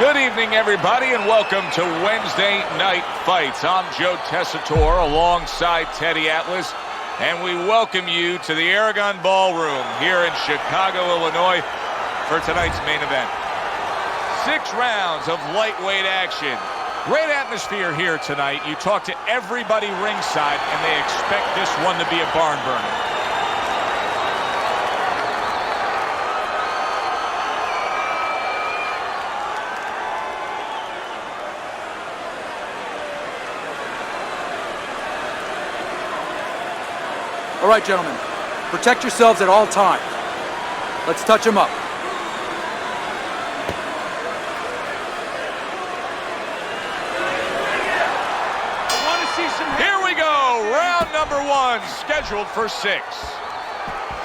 Good evening, everybody, and welcome to Wednesday Night Fights. I'm Joe Tessitore alongside Teddy Atlas, and we welcome you to the Aragon Ballroom here in Chicago, Illinois, for tonight's main event. 6 rounds of lightweight action. Great atmosphere here tonight. You talk to everybody ringside, and they expect this one to be a barn burner. All right, gentlemen, protect yourselves at all times. Let's touch them up. Here we go, round number 1, scheduled for 6.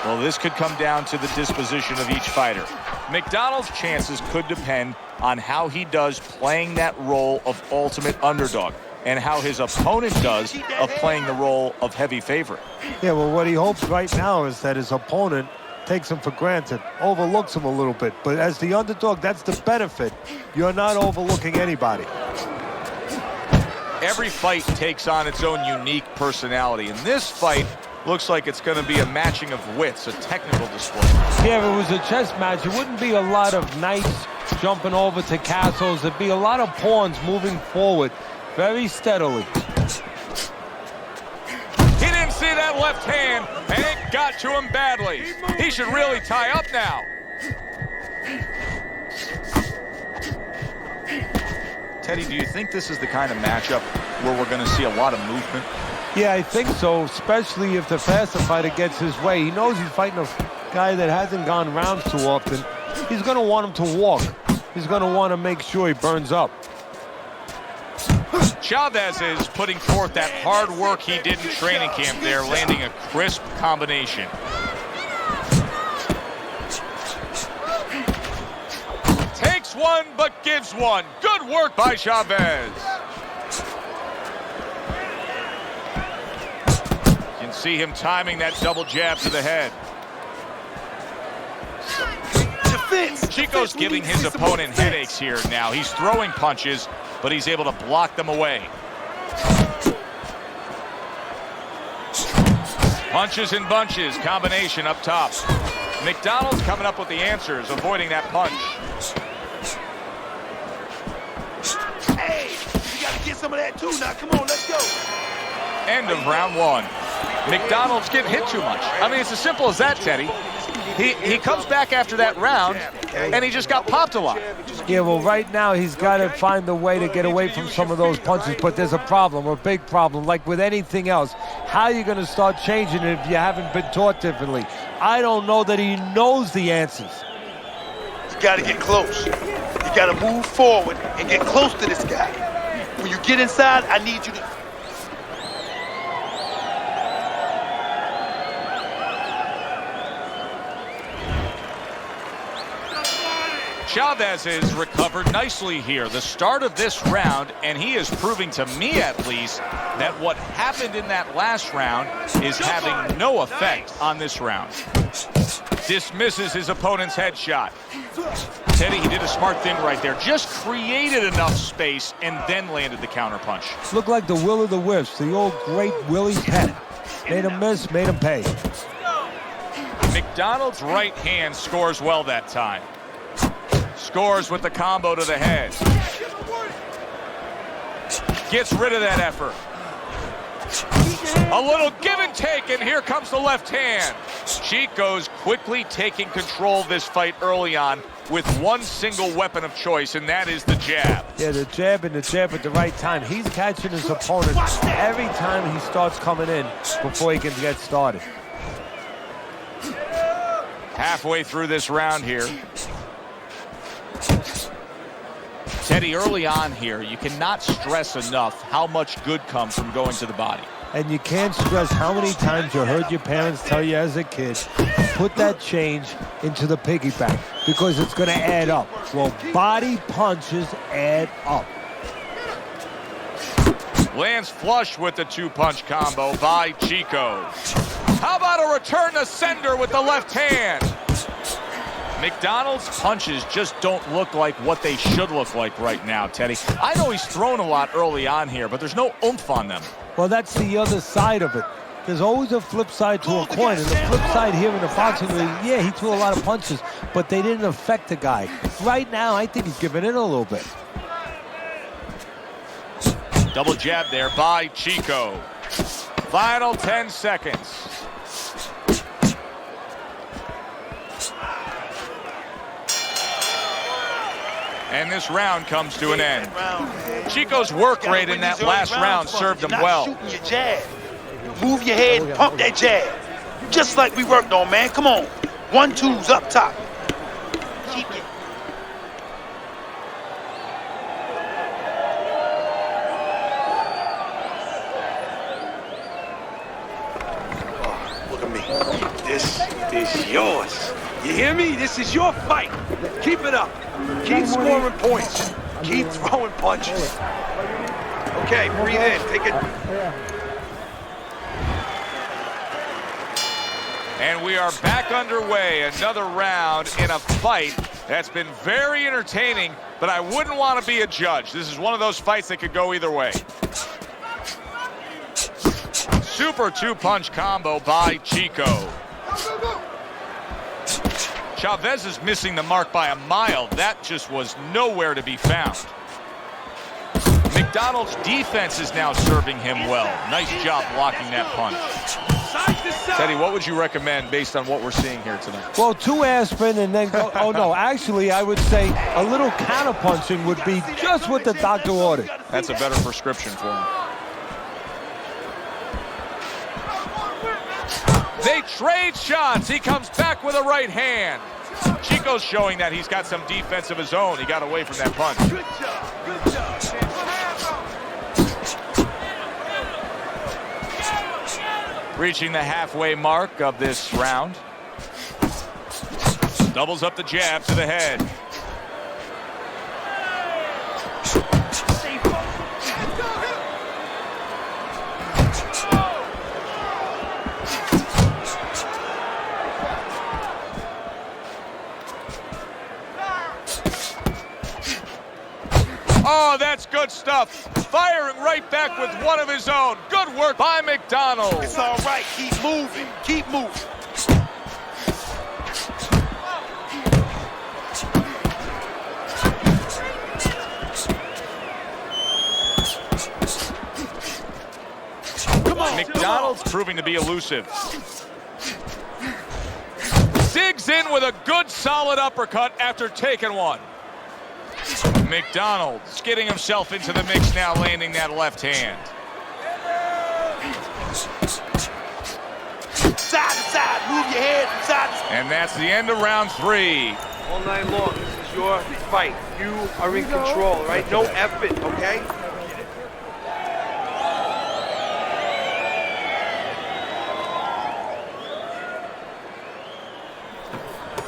Well, this could come down to the disposition of each fighter. McDonald's chances could depend on how he does playing that role of ultimate underdog, and how his opponent does of playing the role of heavy favorite. Yeah, well, what he hopes right now is that his opponent takes him for granted, overlooks him a little bit. But as the underdog, that's the benefit. You're not overlooking anybody. Every fight takes on its own unique personality, and this fight looks like it's going to be a matching of wits, a technical display. Yeah, if it was a chess match, it wouldn't be a lot of knights jumping over to castles. It'd be a lot of pawns moving forward very steadily. He didn't see that left hand, and it got to him badly. He should really tie up now. Teddy, do you think this is the kind of matchup where we're going to see a lot of movement? Yeah, I think so, especially if the faster fighter gets his way. He knows he's fighting a guy that hasn't gone rounds too often. He's going to want him to walk. He's going to want to make sure he burns up. Chavez is putting forth that hard work he did in training camp there, landing a crisp combination. Takes one, but gives one. Good work by Chavez. You can see him timing that double jab to the head. Chico's giving his opponent headaches here now. He's throwing punches, but he's able to block them away. Punches and bunches, combination up top. McDonald's coming up with the answers, avoiding that punch. Hey, you gotta get some of that too now. Come on, let's go. End of round 1. McDonald's getting hit too much. I mean, it's as simple as that, Teddy. He comes back after that round, and he just got popped a lot. Yeah, well, right now he's got to find a way to get away from some of those punches, but there's a problem, a big problem. Like with anything else, how are you going to start changing it if you haven't been taught differently? I don't know that he knows the answers. You gotta get close. You gotta move forward and get close to this guy. When you get inside, I need you to... Chavez is recovered nicely here. The start of this round, and he is proving to me at least that what happened in that last round is having no effect on this round. Dismisses his opponent's headshot. Teddy, he did a smart thing right there. Just created enough space and then landed the counterpunch. Looked like the will of the wisps, the old great Willie Pett. Made him miss, made him pay. McDonald's right hand scores well that time. Scores with the combo to the head. Gets rid of that effort. A little give and take, and here comes the left hand. Chico's quickly taking control of this fight early on with one single weapon of choice, and that is the jab. Yeah, the jab and the jab at the right time. He's catching his opponent every time he starts coming in before he can get started. Halfway through this round here. Teddy, early on here, you cannot stress enough how much good comes from going to the body. And you can't stress how many times you heard your parents tell you as a kid, put that change into the piggy bank because it's going to add up. Well, body punches add up. Lands flush with the 2-punch combo by Chico. How about a return to sender with the left hand? McDonald's punches just don't look like what they should look like right now, Teddy. I know he's thrown a lot early on here, but there's no oomph on them. Well, that's the other side of it. There's always a flip side to a coin, and the flip side here in the boxing league, yeah, he threw a lot of punches, but they didn't affect the guy. Right now, I think he's giving in a little bit. Double jab there by Chico. Final 10 seconds. And this round comes to an end. Chico's work rate in that last round served him well. Shooting your jab. Move your head and pump that jab. Just like we worked on, man. Come on. 1-2s up top. Keep it. Look at me. This is yours. You hear me? This is your fight. Keep it up. Keep scoring points. Keep throwing punches. Okay, breathe in. Take it. And we are back underway. Another round in a fight that's been very entertaining, but I wouldn't want to be a judge. This is one of those fights that could go either way. Super two-punch combo by Chico. Chavez is missing the mark by a mile. That just was nowhere to be found. McDonald's defense is now serving him well. Nice job blocking that punch. Teddy, what would you recommend based on what we're seeing here tonight? Well, 2 aspirin and then go. Oh, no, actually, I would say a little counter-punching would be just what the doctor ordered. That's a better prescription for him. They trade shots. He comes back with a right hand. Chico's showing that he's got some defense of his own. He got away from that punch. Good job. Good job. Reaching the halfway mark of this round. Doubles up the jab to the head. Oh, that's good stuff. Firing right back with one of his own. Good work by McDonald. It's all right. Keep moving. Keep moving. Come on. McDonald's proving to be elusive. Digs in with a good solid uppercut after taking one. McDonald's getting himself into the mix now, landing that left hand. Side to side, move your head from side to side. And that's the end of round 3. All night long, this is your fight. You are in control, right? No effort, okay?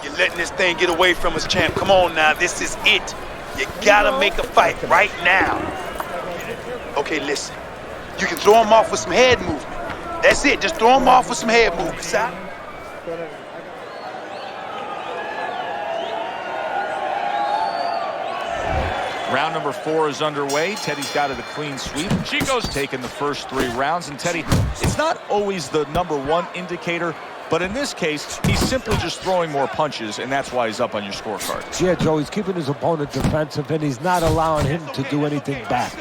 You're letting this thing get away from us, champ. Come on now, this is it. You gotta make a fight right now. Okay, listen. You can throw him off with some head movement. That's it, just throw him off with some head movement, son. Round number 4 is underway. Teddy's got it a clean sweep. Chico's taken the first 3 rounds. And Teddy, it's not always the #1 indicator, but in this case, he's simply just throwing more punches, and that's why he's up on your scorecard. Yeah, Joe, he's keeping his opponent defensive, and he's not allowing him to do anything back.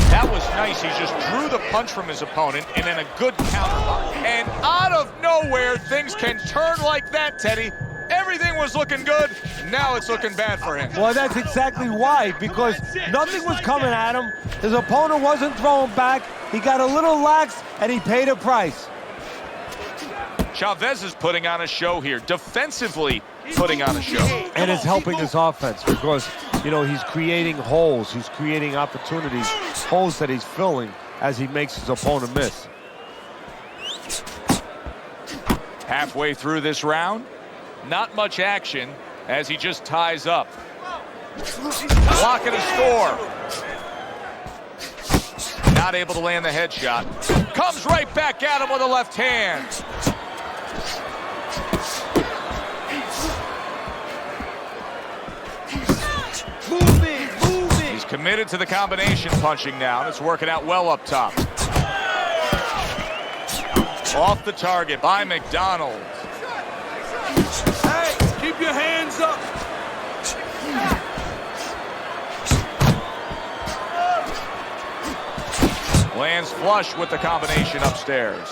That was nice. He just drew the punch from his opponent, and then a good counter. And out of nowhere, things can turn like that, Teddy. Everything was looking good. Now it's looking bad for him. Well, that's exactly why, because nothing was coming at him. His opponent wasn't throwing back. He got a little lax, and he paid a price. Chavez is putting on a show here, defensively putting on a show. And it's helping his offense because, you know, he's creating holes. He's creating opportunities, holes that he's filling as he makes his opponent miss. Halfway through this round, not much action as he just ties up. Blocking a score. Not able to land the headshot. Comes right back at him with a left hand. Moving. He's committed to the combination punching now, and it's working out well up top. Off the target by McDonald. Hey, keep your hands up. Lands flush with the combination upstairs.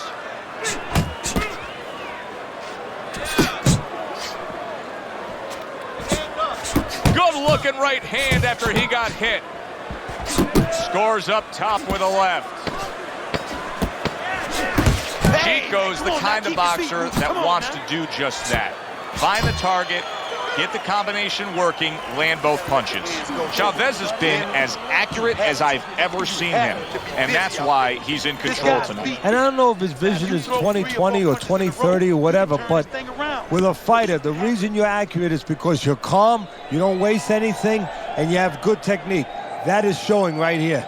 Good looking right hand after he got hit. Scores up top with a left. Chico's the kind of boxer that wants to do just that. Find the target, get the combination working, land both punches. Chavez has been as accurate as I've ever seen him, and that's why he's in control tonight. And I don't know if his vision is 20/20 or 20/30 or whatever, but with a fighter, the reason you're accurate is because you're calm, you don't waste anything, and you have good technique. That is showing right here.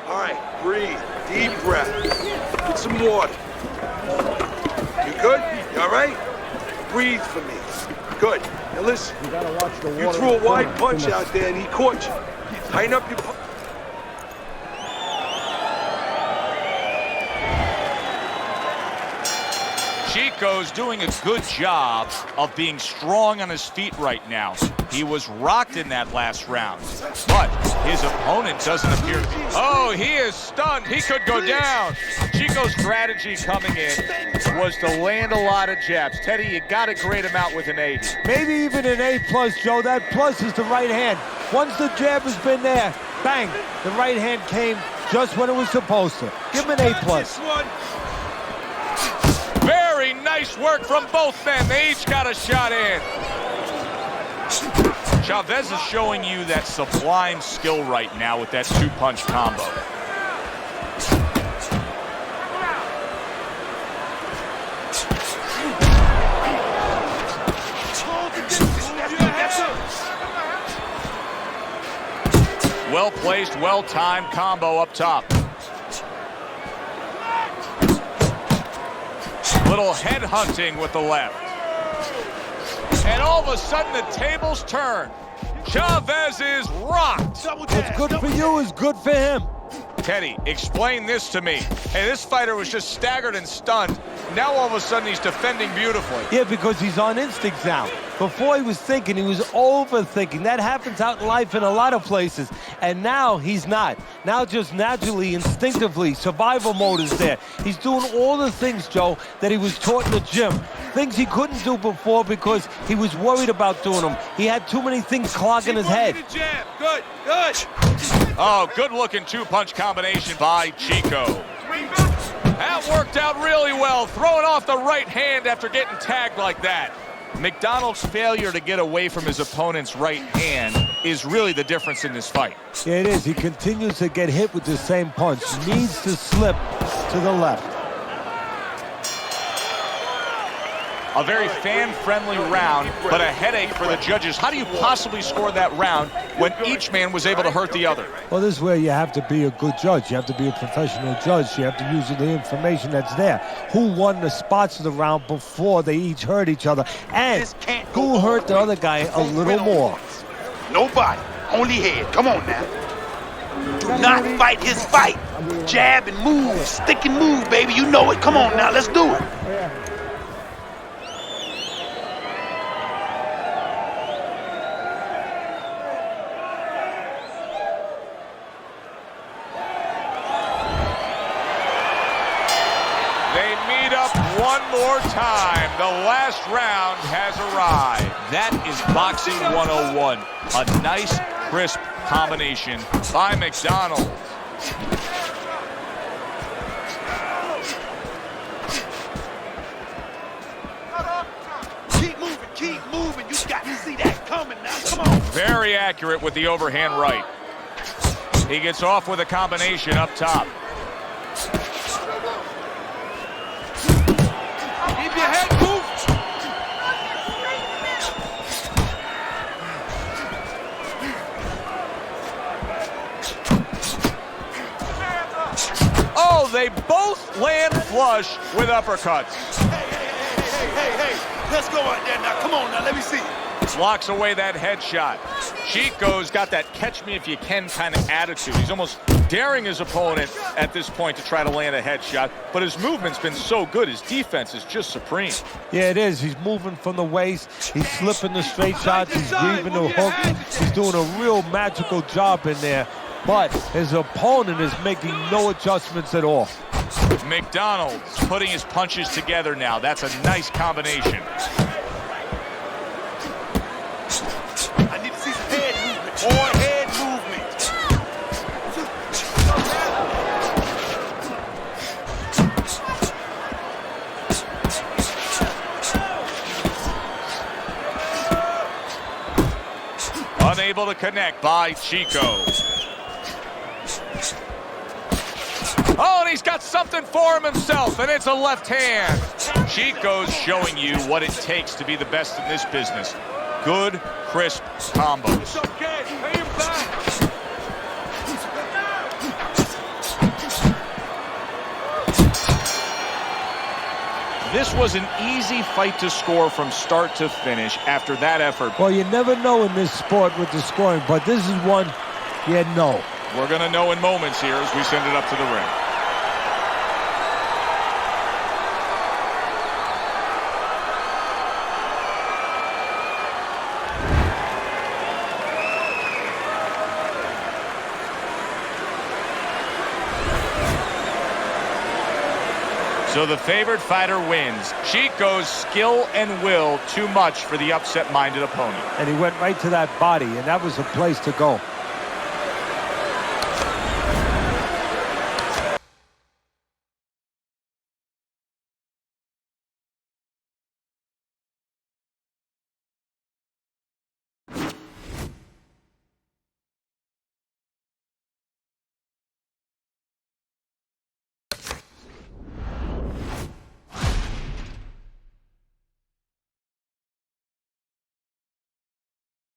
All right, breathe. Deep breath. Get some water. You good? You all right? Breathe for me. Good. Now listen. You gotta watch the water. You threw a wide punch out there and he caught you. Tighten up your punch. Chico's doing a good job of being strong on his feet right now. He was rocked in that last round, but his opponent doesn't appear to be. Oh, he is stunned. He could go down. Chico's strategy coming in was to land a lot of jabs. Teddy, you got to grade him out with an 8. Maybe even an A+, Joe. That plus is the right hand. Once the jab has been there, bang, the right hand came just when it was supposed to. Give him an A+. Very nice work from both men. They each got a shot in. Chavez is showing you that sublime skill right now with that 2-punch combo. Well-placed, well-timed combo up top. Little head hunting with the left. And all of a sudden the tables turn. Chavez is rocked. What's good for you is good for him. Teddy, explain this to me. Hey, this fighter was just staggered and stunned. Now all of a sudden he's defending beautifully. Yeah, because he's on instinct now. Before he was thinking, he was overthinking. That happens out in life in a lot of places. And now he's not. Now just naturally, instinctively, survival mode is there. He's doing all the things, Joe, that he was taught in the gym. Things he couldn't do before because he was worried about doing them. He had too many things clogging his head. Good, good. Oh, good-looking 2-punch combination by Chico. That worked out really well, throwing off the right hand after getting tagged like that. McDonald's failure to get away from his opponent's right hand is really the difference in this fight. Yeah, it is. He continues to get hit with the same punch. Needs to slip to the left. A very fan-friendly round, but a headache for the judges. How do you possibly score that round when each man was able to hurt the other? Well, this is where you have to be a good judge. You have to be a professional judge. You have to use the information that's there. Who won the spots of the round before they each hurt each other? And who hurt the other guy a little more? Nobody. Only head. Come on now. Do not fight his fight. Jab and move. Stick and move, baby. You know it. Come on now. Let's do it. One more time. The last round has arrived. That is Boxing 101. A nice, crisp combination by McDonald. Keep moving. You got to see that coming now. Come on. Very accurate with the overhand right. He gets off with a combination up top. they both land flush with uppercuts. Hey. Let's go out there now. Come on now, let me see. Blocks away that headshot. Chico's got that catch-me-if-you-can kind of attitude. He's almost daring his opponent at this point to try to land a headshot, but his movement's been so good. His defense is just supreme. Yeah, it is. He's moving from the waist. He's slipping the straight shots. He's weaving the hook. He's doing a real magical job in there, but his opponent is making no adjustments at all. McDonald's putting his punches together now. That's a nice combination. I need to see some head movement. More head movement. Unable to connect by Chico. Oh, and he's got something for himself, and it's a left hand. Chico's showing you what it takes to be the best in this business. Good, crisp combos. It's okay. Pay him back. This was an easy fight to score from start to finish after that effort. Well, you never know in this sport with the scoring, but this is one you know. We're going to know in moments here as we send it up to the ring. So the favored fighter wins. Chico's skill and will too much for the upset-minded opponent. And he went right to that body, and that was the place to go.